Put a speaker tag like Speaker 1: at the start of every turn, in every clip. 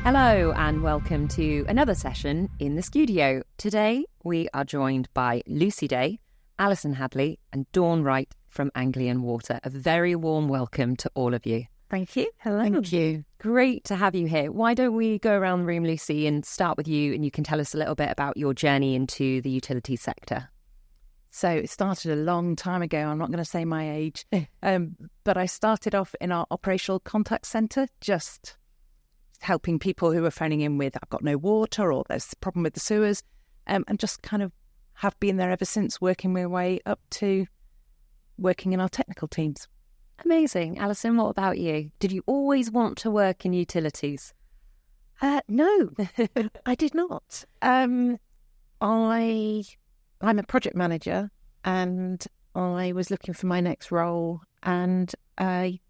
Speaker 1: Hello and welcome to another session in the studio. Today we are joined by Lucy Day, Alison Hadley and Dawn Wright from Anglian Water. A very warm welcome to all of you.
Speaker 2: Thank you. Hello.
Speaker 3: Thank you.
Speaker 1: Great to have you here. Why don't we go around the room, Lucy, and start with you, and you can tell us a little bit about your journey into the utility sector.
Speaker 3: So it started a long time ago. I'm not going to say my age, but I started off in our operational contact centre, just helping people who were phoning in with, I've got no water or there's a problem with the sewers, and just kind of have been there ever since, working my way up to working in our technical teams.
Speaker 1: Amazing. Alison, what about you? Did you always want to work in utilities?
Speaker 2: No, I did not. I'm a project manager and I was looking for my next role, and I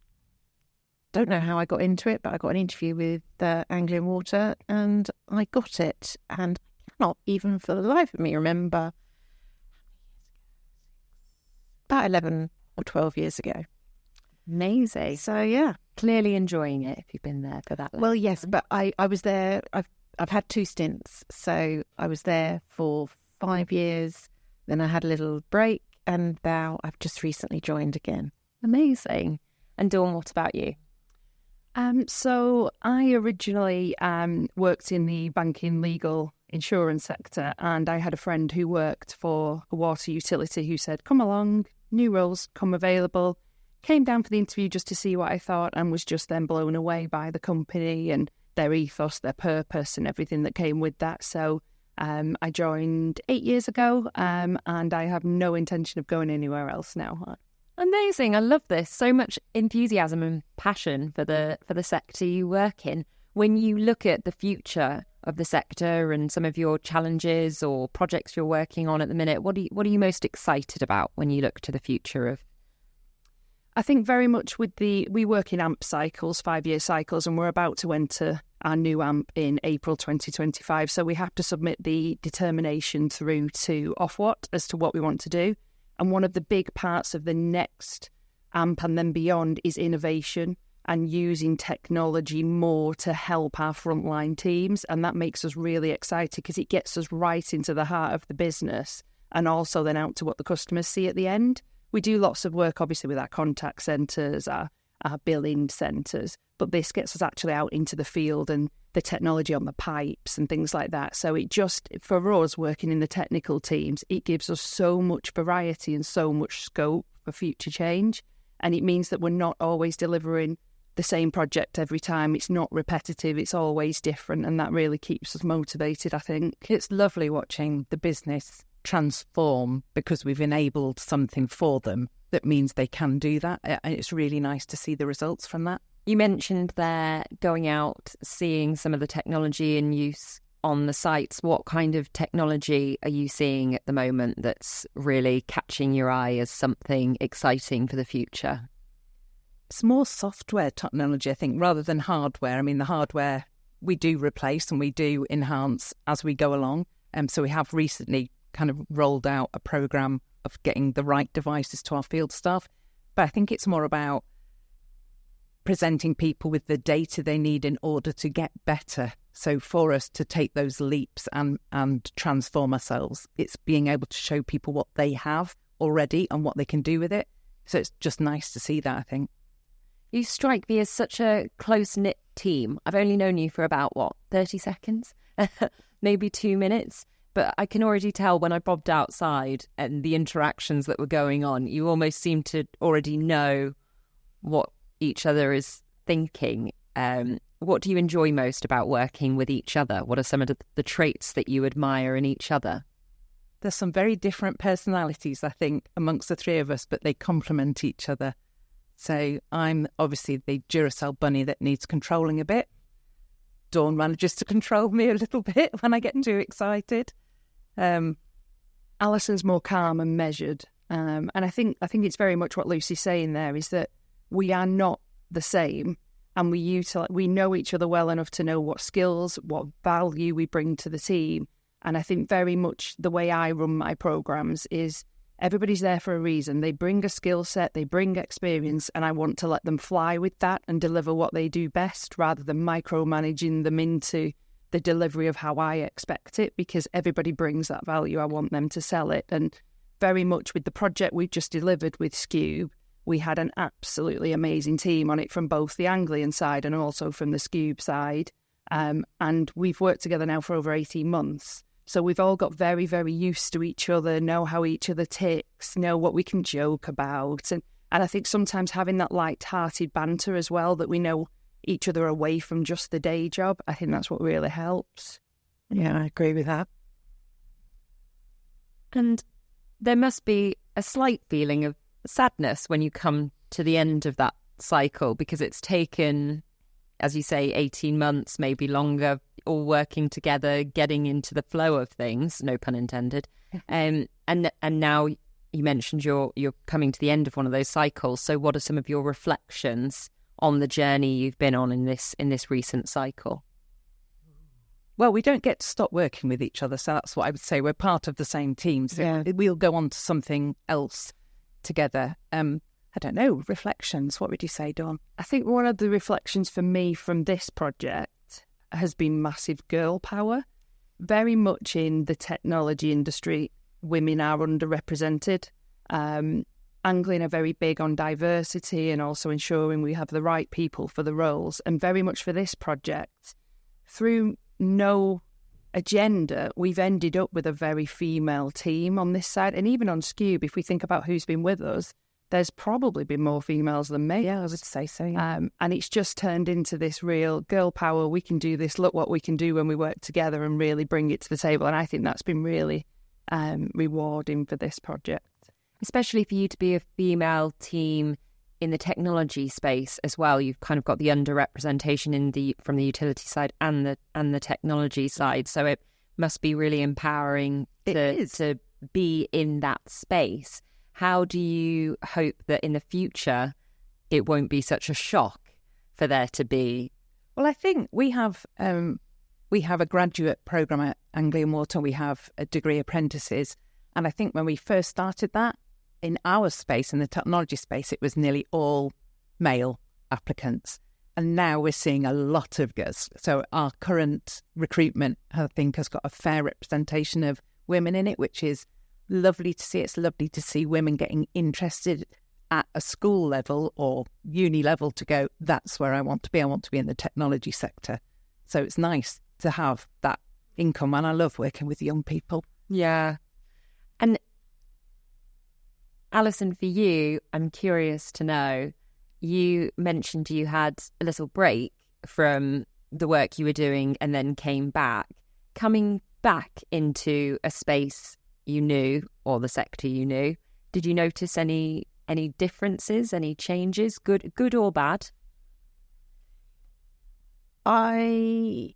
Speaker 2: don't know how I got into it, but I got an interview with Anglian Water and I got it. And I cannot even for the life of me remember, about 11 or 12 years ago.
Speaker 1: Amazing.
Speaker 2: So, yeah.
Speaker 1: Clearly enjoying it if you've been there for that long.
Speaker 2: Well, yes, but I was there. I've had 2 stints. So I was there for 5 years. Then I had a little break and now I've just recently joined again.
Speaker 1: Amazing. And Dawn, what about you?
Speaker 4: So I originally worked in the banking, legal, insurance sector, and I had a friend who worked for a water utility who said, come along, new roles come available. Came down for the interview just to see what I thought and was just then blown away by the company and their ethos, their purpose and everything that came with that. So I joined 8 years ago and I have no intention of going anywhere else now.
Speaker 1: Amazing. I love this. So much enthusiasm and passion for the sector you work in. When you look at the future of the sector and some of your challenges or projects you're working on at the minute, what are you most excited about when you look to the future of?
Speaker 4: I think very much we work in AMP cycles, 5-year cycles, and we're about to enter our new AMP in April 2025. So we have to submit the determination through to Ofwat as to what we want to do. And one of the big parts of the next AMP and then beyond is innovation and using technology more to help our frontline teams. And that makes us really excited because it gets us right into the heart of the business and also then out to what the customers see at the end. We do lots of work, obviously, with our contact centres, our billing centres, but this gets us actually out into the field and the technology on the pipes and things like that. So it just, for us working in the technical teams, it gives us so much variety and so much scope for future change. And it means that we're not always delivering the same project every time. It's not repetitive, it's always different. And that really keeps us motivated, I think.
Speaker 3: It's lovely watching the business transform because we've enabled something for them that means they can do that. And it's really nice to see the results from that.
Speaker 1: You mentioned there going out, seeing some of the technology in use on the sites. What kind of technology are you seeing at the moment that's really catching your eye as something exciting for the future?
Speaker 3: It's more software technology, I think, rather than hardware. I mean, the hardware we do replace and we do enhance as we go along. So we have recently kind of rolled out a programme of getting the right devices to our field staff. But I think it's more about presenting people with the data they need in order to get better. So for us to take those leaps and transform ourselves, it's being able to show people what they have already and what they can do with it. So it's just nice to see that, I think.
Speaker 1: You strike me as such a close-knit team. I've only known you for about, 30 seconds? Maybe 2 minutes? But I can already tell when I bobbed outside and the interactions that were going on, you almost seem to already know what each other is thinking. What do you enjoy most about working with each other? What are some of the traits that you admire in each other?
Speaker 3: There's some very different personalities, I think, amongst the three of us, but they complement each other. So I'm obviously the Duracell bunny that needs controlling a bit. Dawn manages to control me a little bit when I get too excited.
Speaker 4: Alison's more calm and measured. And I think it's very much what Lucy's saying there is that we are not the same, and we know each other well enough to know what skills, what value we bring to the team. And I think very much the way I run my programmes is everybody's there for a reason. They bring a skill set, they bring experience, and I want to let them fly with that and deliver what they do best rather than micromanaging them into the delivery of how I expect it, because everybody brings that value. I want them to sell it. And very much with the project we've just delivered with Skewb, we had an absolutely amazing team on it from both the Anglian side and also from the Skewb side. And we've worked together now for over 18 months. So we've all got very, very used to each other, know how each other ticks, know what we can joke about. And I think sometimes having that light-hearted banter as well, that we know each other away from just the day job, I think that's what really helps.
Speaker 2: Yeah, I agree with that.
Speaker 1: And there must be a slight feeling of sadness when you come to the end of that cycle, because it's taken, as you say, 18 months, maybe longer, all working together, getting into the flow of things, no pun intended. And now you mentioned you're coming to the end of one of those cycles. So what are some of your reflections on the journey you've been on in this recent cycle?
Speaker 3: Well, we don't get to stop working with each other, so that's what I would say. We're part of the same team, so we'll go on to something else together. I don't know, reflections. What would you say, Dawn?
Speaker 4: I think one of the reflections for me from this project has been massive girl power. Very much in the technology industry, women are underrepresented. Anglian are very big on diversity and also ensuring we have the right people for the roles. And very much for this project, through no agenda, we've ended up with a very female team on this side. And even on Skewb, if we think about who's been with us, there's probably been more females than me.
Speaker 3: Yeah, I was to say so. Yeah.
Speaker 4: And it's just turned into this real girl power. We can do this. Look what we can do when we work together and really bring it to the table. And I think that's been really rewarding for this project.
Speaker 1: Especially for you to be a female team in the technology space as well. You've kind of got the underrepresentation from the utility side and the technology side. So it must be really empowering to be in that space. How do you hope that in the future it won't be such a shock for there to be?
Speaker 3: Well, I think we have a graduate programme at Anglian Water. We have a degree apprentices. And I think when we first started that, in our space, in the technology space, it was nearly all male applicants. And now we're seeing a lot of girls. So our current recruitment, I think, has got a fair representation of women in it, which is lovely to see. It's lovely to see women getting interested at a school level or uni level to go, that's where I want to be. I want to be in the technology sector. So it's nice to have that income. And I love working with young people.
Speaker 1: Yeah. And Alison, for you, I'm curious to know, you mentioned you had a little break from the work you were doing and then came back. Coming back into a space you knew or the sector you knew, did you notice any differences, any changes, good or bad?
Speaker 2: I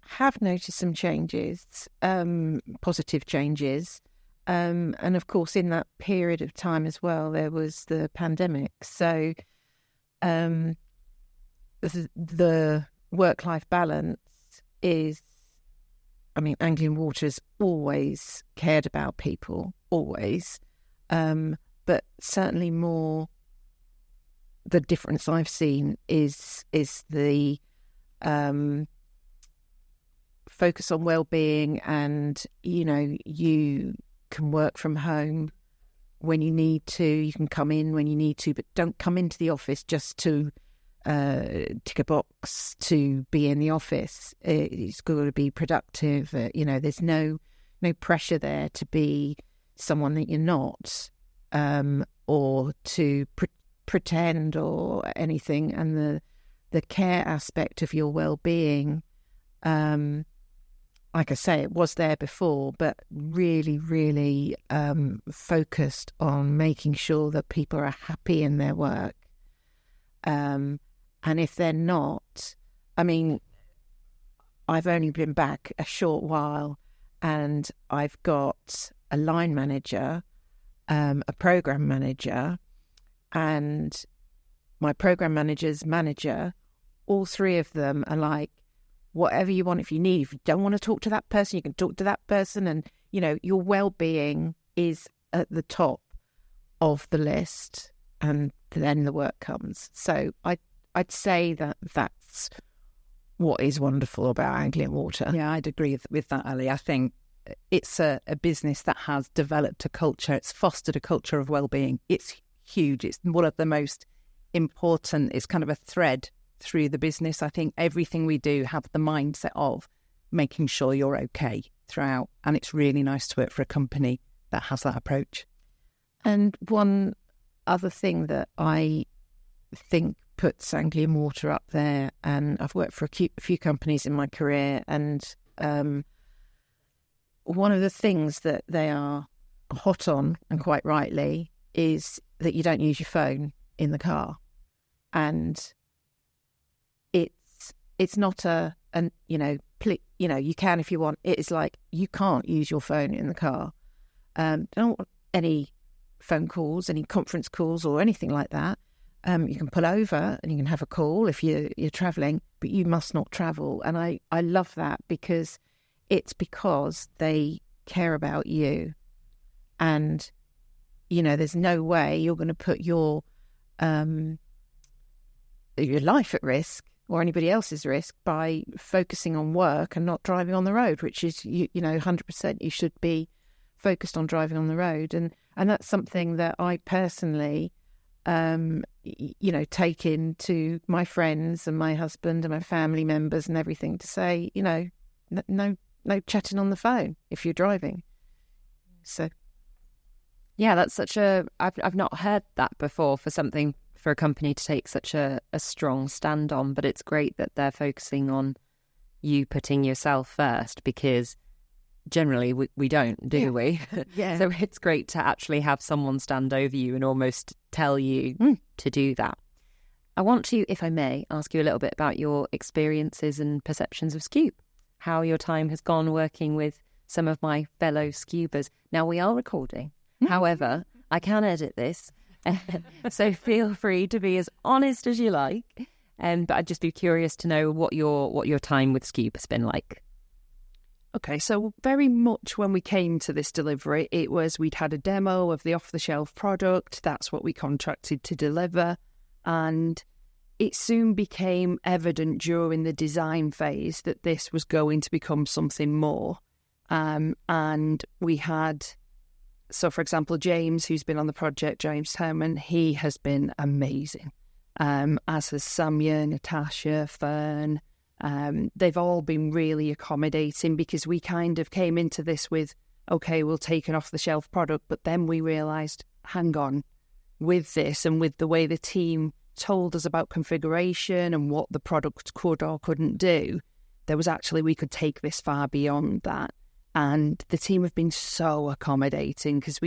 Speaker 2: have noticed some changes, positive changes. And of course, in that period of time as well, there was the pandemic. So the work-life balance is, I mean, Anglian Water's always cared about people, always. But certainly more, the difference I've seen is the focus on well-being, and, you know, you can work from home when you need to, you can come in when you need to, but don't come into the office just to tick a box to be in the office. It's got to be productive. You know, there's no pressure there to be someone that you're not, or to pretend or anything. And the care aspect of your well-being, like I say, it was there before, but really, really focused on making sure that people are happy in their work. And if they're not, I mean, I've only been back a short while, and I've got a line manager, a program manager, and my program manager's manager. All three of them are like, whatever you want, if you need. If you don't want to talk to that person, you can talk to that person. And, you know, your well-being is at the top of the list, and then the work comes. So I'd say that that's what is wonderful about Anglian Water.
Speaker 3: Yeah, I'd agree with that, Ali. I think it's a business that has developed a culture. It's fostered a culture of well-being. It's huge. It's one of the most important. It's kind of a thread through the business. I think everything we do have the mindset of making sure you're okay throughout. And it's really nice to work for a company that has that approach.
Speaker 2: And one other thing that I think puts Anglian Water up there, and I've worked for a few companies in my career, and one of the things that they are hot on, and quite rightly, is that you don't use your phone in the car. And it's not you can if you want. It is like, you can't use your phone in the car. Don't want any phone calls, any conference calls or anything like that. You can pull over and you can have a call if you're travelling, but you must not travel. And I love that, because they care about you. And, there's no way you're going to put your life at risk or anybody else's risk by focusing on work and not driving on the road, which is, 100% you should be focused on driving on the road. And that's something that I personally, take into my friends and my husband and my family members and everything, to say, no chatting on the phone if you're driving. So,
Speaker 1: yeah, that's I've not heard that before for a company to take such a strong stand on, but it's great that they're focusing on you putting yourself first, because generally we don't, do we?
Speaker 2: Yeah.
Speaker 1: So it's great to actually have someone stand over you and almost tell you to do that. I want to, if I may, ask you a little bit about your experiences and perceptions of Skewb, how your time has gone working with some of my fellow Skewbers. Now, we are recording. However, I can edit this. So feel free to be as honest as you like. But I'd just be curious to know what your time with Skewb has been like.
Speaker 4: Okay, so very much when we came to this delivery, it was we'd had a demo of the off-the-shelf product. That's what we contracted to deliver. And it soon became evident during the design phase that this was going to become something more. And we had... So, for example, James, who's been on the project, James Towman, he has been amazing. As has Samya, Natasha, Fern. They've all been really accommodating, because we kind of came into this with, okay, we'll take an off-the-shelf product, but then we realised, hang on, with this and with the way the team told us about configuration and what the product could or couldn't do, there was actually, we could take this far beyond that. And the team have been so accommodating, because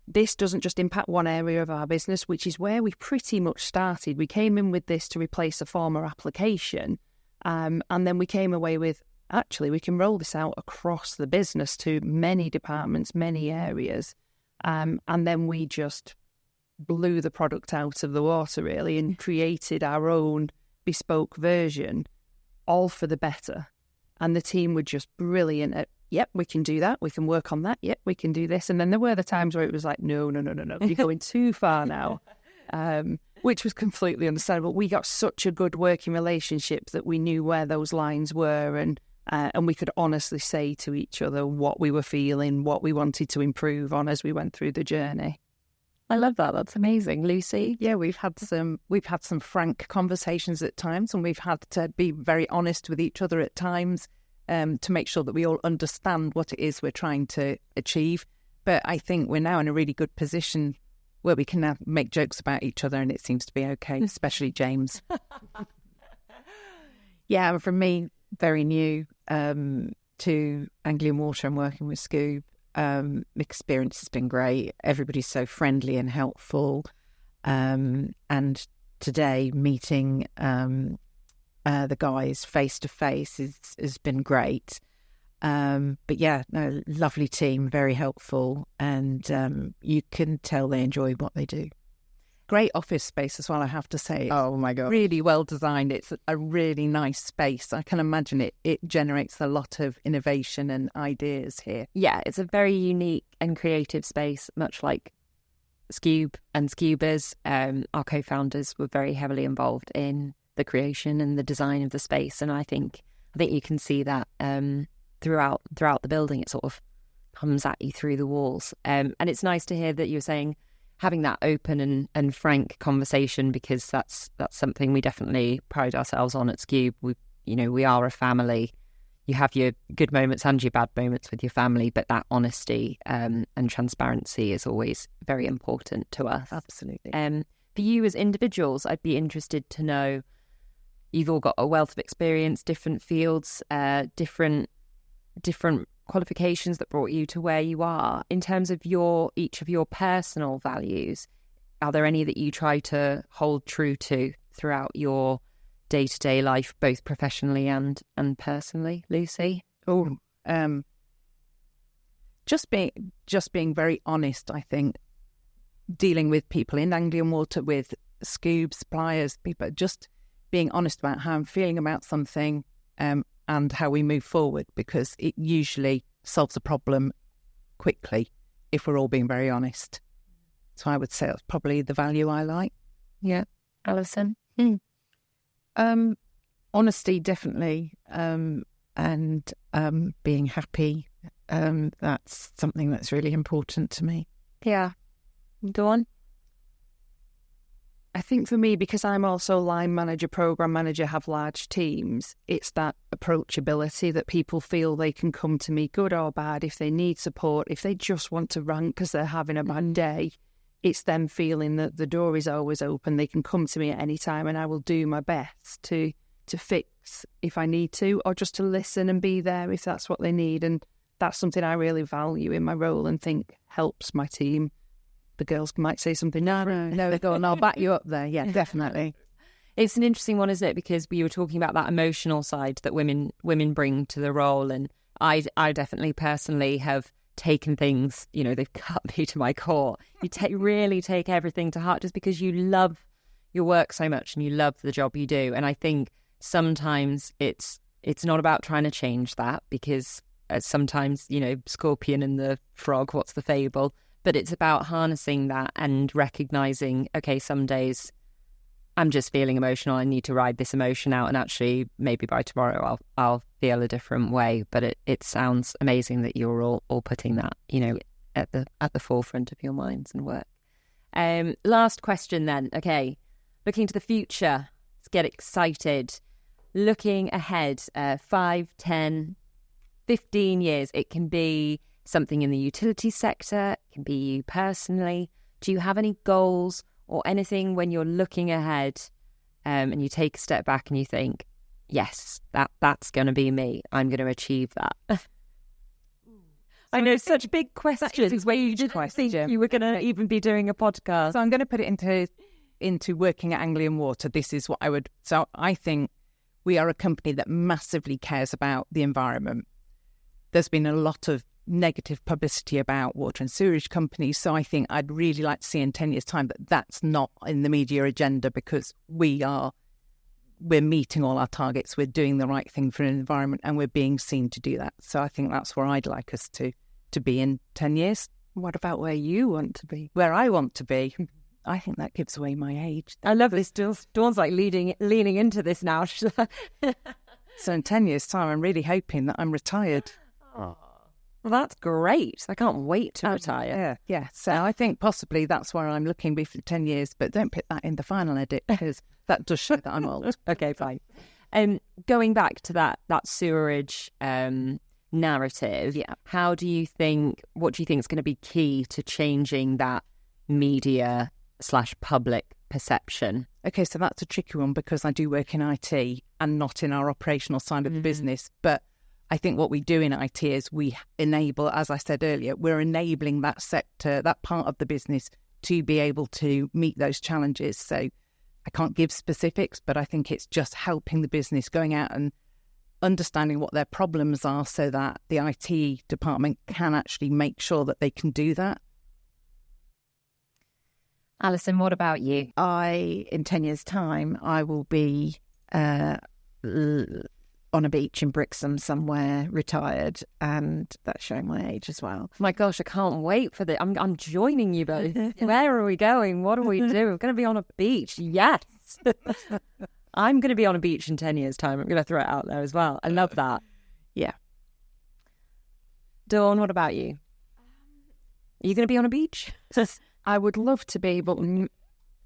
Speaker 4: this doesn't just impact one area of our business, which is where we pretty much started. We came in with this to replace a former application. And then we came away with, actually, we can roll this out across the business to many departments, many areas. And then we just blew the product out of the water, really, and created our own bespoke version, all for the better. And the team were just brilliant at, yep, we can do that. We can work on that. Yep, we can do this. And then there were the times where it was like, no, you're going too far now, which was completely understandable. We got such a good working relationship that we knew where those lines were, and we could honestly say to each other what we were feeling, what we wanted to improve on as we went through the journey.
Speaker 1: I love that. That's amazing. Lucy?
Speaker 3: Yeah, we've had some frank conversations at times, and we've had to be very honest with each other at times, to make sure that we all understand what it is we're trying to achieve. But I think we're now in a really good position where we can now make jokes about each other, and it seems to be okay, especially James.
Speaker 2: Yeah, and from me, very new to Anglian Water and working with Skewb. Experience has been great. Everybody's so friendly and helpful. And today, meeting the guys face to face has been great. But yeah, no, lovely team, very helpful, and you can tell they enjoy what they do.
Speaker 3: Great office space as well, I have to say.
Speaker 2: Oh my God.
Speaker 3: Really well designed. It's a really nice space. I can imagine it generates a lot of innovation and ideas here.
Speaker 1: Yeah, it's a very unique and creative space, much like Skewb and Skewbers. Our co-founders were very heavily involved in the creation and the design of the space, and I think you can see that throughout the building. It sort of comes at you through the walls, and it's nice to hear that you're saying having that open and frank conversation, because that's something we definitely pride ourselves on at Skewb. We are a family. You have your good moments and your bad moments with your family, but that honesty and transparency is always very important to us.
Speaker 3: Absolutely.
Speaker 1: For you as individuals, I'd be interested to know, you've all got a wealth of experience, different fields, different qualifications that brought you to where you are. In terms of each of your personal values, are there any that you try to hold true to throughout your day-to-day life, both professionally and personally, Lucy?
Speaker 3: Just being very honest, I think. Dealing with people in Anglian Water, with Skewb suppliers, people, just being honest about how I'm feeling about something, and how we move forward, because it usually solves a problem quickly if we're all being very honest. So I would say that's probably the value I like.
Speaker 1: Yeah. Alison?
Speaker 2: Honesty, definitely, and being happy. That's something that's really important to me.
Speaker 1: Yeah. Go on.
Speaker 4: I think for me, because I'm also line manager, program manager, have large teams, it's that approachability that people feel they can come to me, good or bad, if they need support, if they just want to rant because they're having a bad day. It's them feeling that the door is always open. They can come to me at any time, and I will do my best to fix if I need to, or just to listen and be there if that's what they need. And that's something I really value in my role and think helps my team. The girls might say something.
Speaker 2: No, go on. I'll back you up there. Yeah, definitely.
Speaker 1: It's an interesting one, isn't it? Because we were talking about that emotional side that women bring to the role, and I definitely personally have taken things. They've cut me to my core. You really take everything to heart, just because you love your work so much and you love the job you do. And I think sometimes it's not about trying to change that, because sometimes Scorpion and the frog. What's the fable? But it's about harnessing that and recognizing, okay, some days I'm just feeling emotional. I need to ride this emotion out, and actually maybe by tomorrow I'll feel a different way. But it sounds amazing that you're all putting that, at the forefront of your minds and work. Last question then. Okay, looking to the future. Let's get excited. Looking ahead, 5, 10, 15 years. It can be something in the utility sector, it can be you personally. Do you have any goals or anything when you're looking ahead, and you take a step back and you think, yes, that's going to be me. I'm going to achieve that. I know, such big questions where you didn't think you were going to even be doing a podcast.
Speaker 3: So I'm going to put it into working at Anglian Water. This is what I would. So I think we are a company that massively cares about the environment. There's been a lot of negative publicity about water and sewerage companies, so I think I'd really like to see in 10 years' time that that's not in the media agenda, because we're meeting all our targets, we're doing the right thing for an environment, and we're being seen to do that. So I think that's where I'd like us to be in 10 years.
Speaker 4: What about where you want to be?
Speaker 3: Where I want to be, I think that gives away my age.
Speaker 1: I love this. Dawn's like leaning into this now.
Speaker 3: So in 10 years' time, I'm really hoping that I'm retired.
Speaker 1: Oh. Well, that's great. I can't wait to retire.
Speaker 3: Yeah. So I think possibly that's where I'm looking be for 10 years, but don't put that in the final edit, because that does show that I'm old.
Speaker 1: Okay, fine. Going back to that sewerage narrative, what do you think is going to be key to changing that media/public perception?
Speaker 3: Okay, so that's a tricky one, because I do work in IT and not in our operational side of the business, but I think what we do in IT is we enable, as I said earlier, we're enabling that sector, that part of the business, to be able to meet those challenges. So I can't give specifics, but I think it's just helping the business, going out and understanding what their problems are, so that the IT department can actually make sure that they can do that.
Speaker 1: Alison, what about you?
Speaker 2: In 10 years' time, I will be on a beach in Brixham somewhere, retired, and that's showing my age as well.
Speaker 1: My gosh, I can't wait for this. I'm joining you both. Where are we going? What do we do? We're going to be on a beach. Yes. I'm going to be on a beach in 10 years' time. I'm going to throw it out there as well. I love that.
Speaker 2: Yeah.
Speaker 1: Dawn, what about you? Are you going to be on a beach?
Speaker 4: I would love to be, but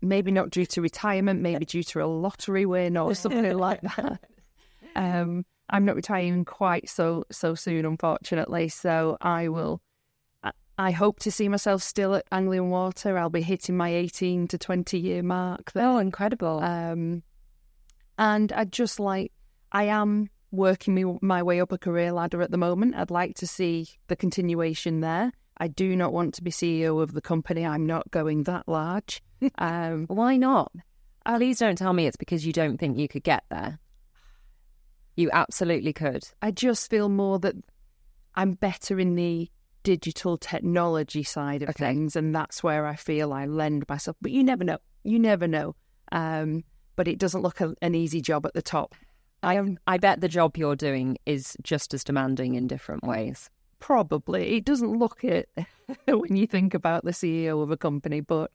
Speaker 4: maybe not due to retirement, maybe due to a lottery win or something like that. I'm not retiring quite so soon, unfortunately. So I hope to see myself still at Anglian Water. I'll be hitting my 18 to 20 year mark there.
Speaker 1: Oh, incredible.
Speaker 4: And I am working my way up a career ladder at the moment. I'd like to see the continuation there. I do not want to be CEO of the company. I'm not going that large.
Speaker 1: Why not? Please don't tell me it's because you don't think you could get there. You absolutely could. I
Speaker 4: just feel more that I'm better in the digital technology side of things, and that's where I feel I lend myself. But you never know. You never know. But it doesn't look an easy job at the top.
Speaker 1: I bet the job you're doing is just as demanding in different ways.
Speaker 4: Probably. It doesn't look it when you think about the CEO of a company, but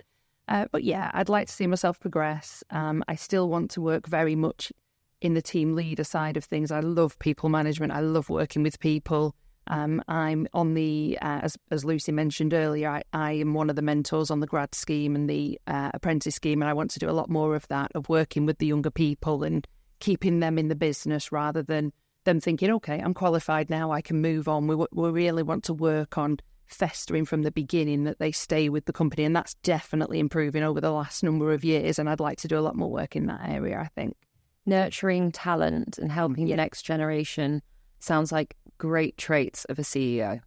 Speaker 4: yeah, I'd like to see myself progress. I still want to work very much in the team leader side of things. I love people management. I love working with people. I'm on the, as Lucy mentioned earlier, I am one of the mentors on the grad scheme and the apprentice scheme, and I want to do a lot more of that, of working with the younger people and keeping them in the business rather than them thinking, okay, I'm qualified now, I can move on. We really want to work on festering from the beginning that they stay with the company, and that's definitely improving over the last number of years, and I'd like to do a lot more work in that area, I think.
Speaker 1: Nurturing talent and helping the next generation sounds like great traits of a CEO.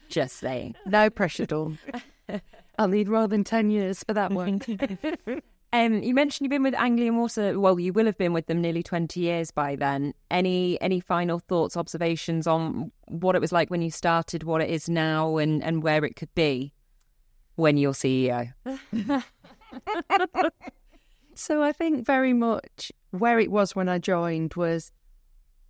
Speaker 1: Just saying.
Speaker 2: No pressure, Dawn.
Speaker 4: I'll need more than 10 years for that one.
Speaker 1: You mentioned you've been with Anglian Water. Well, you will have been with them nearly 20 years by then. Any final thoughts, observations on what it was like when you started, what it is now, and where it could be when you're CEO?
Speaker 4: So I think very much where it was when I joined was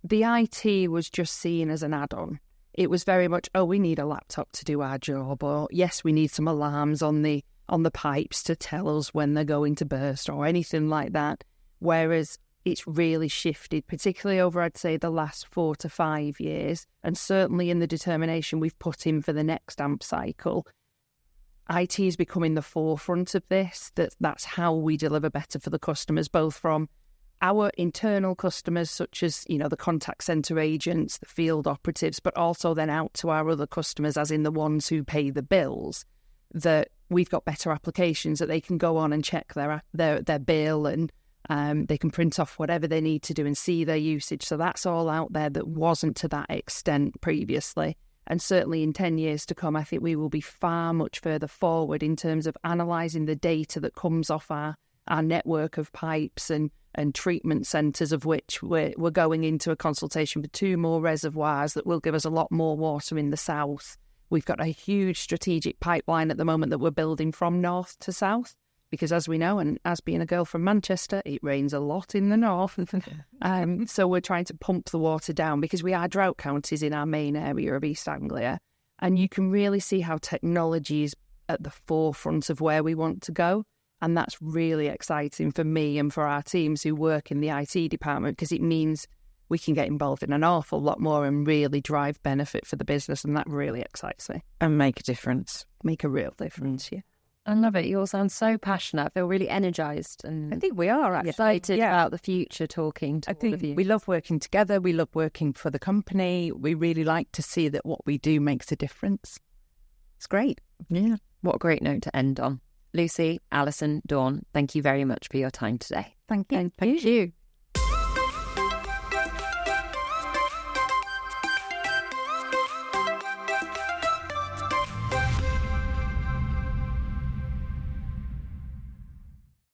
Speaker 4: the IT was just seen as an add-on. It was very much, oh, we need a laptop to do our job, or yes, we need some alarms on the pipes to tell us when they're going to burst or anything like that. Whereas it's really shifted, particularly over, I'd say, the last 4 to 5 years, and certainly in the determination we've put in for the next AMP cycle. IT is becoming the forefront of this. That's how we deliver better for the customers, both from our internal customers, such as, the contact centre agents, the field operatives, but also then out to our other customers, as in the ones who pay the bills, that we've got better applications that they can go on and check their bill, and they can print off whatever they need to do and see their usage. So that's all out there that wasn't to that extent previously. And certainly in 10 years to come, I think we will be far much further forward in terms of analysing the data that comes off our network of pipes and treatment centres, of which we're going into a consultation for 2 more reservoirs that will give us a lot more water in the south. We've got a huge strategic pipeline at the moment that we're building from north to south, because as we know, and as being a girl from Manchester, it rains a lot in the north. So we're trying to pump the water down because we are drought counties in our main area of East Anglia. And you can really see how technology is at the forefront of where we want to go. And that's really exciting for me and for our teams who work in the IT department, because it means we can get involved in an awful lot more and really drive benefit for the business. And that really excites me.
Speaker 2: And make a difference.
Speaker 4: Make a real difference, yeah.
Speaker 1: I love it. You all sound so passionate. I feel really energised, and
Speaker 2: I think we are actually
Speaker 1: excited about the future talking to all of you.
Speaker 3: We love working together. We love working for the company. We really like to see that what we do makes a difference. It's great.
Speaker 2: Yeah.
Speaker 1: What a great note to end on. Lucy, Alison, Dawn, thank you very much for your time today.
Speaker 2: Thank you.
Speaker 1: Thank you.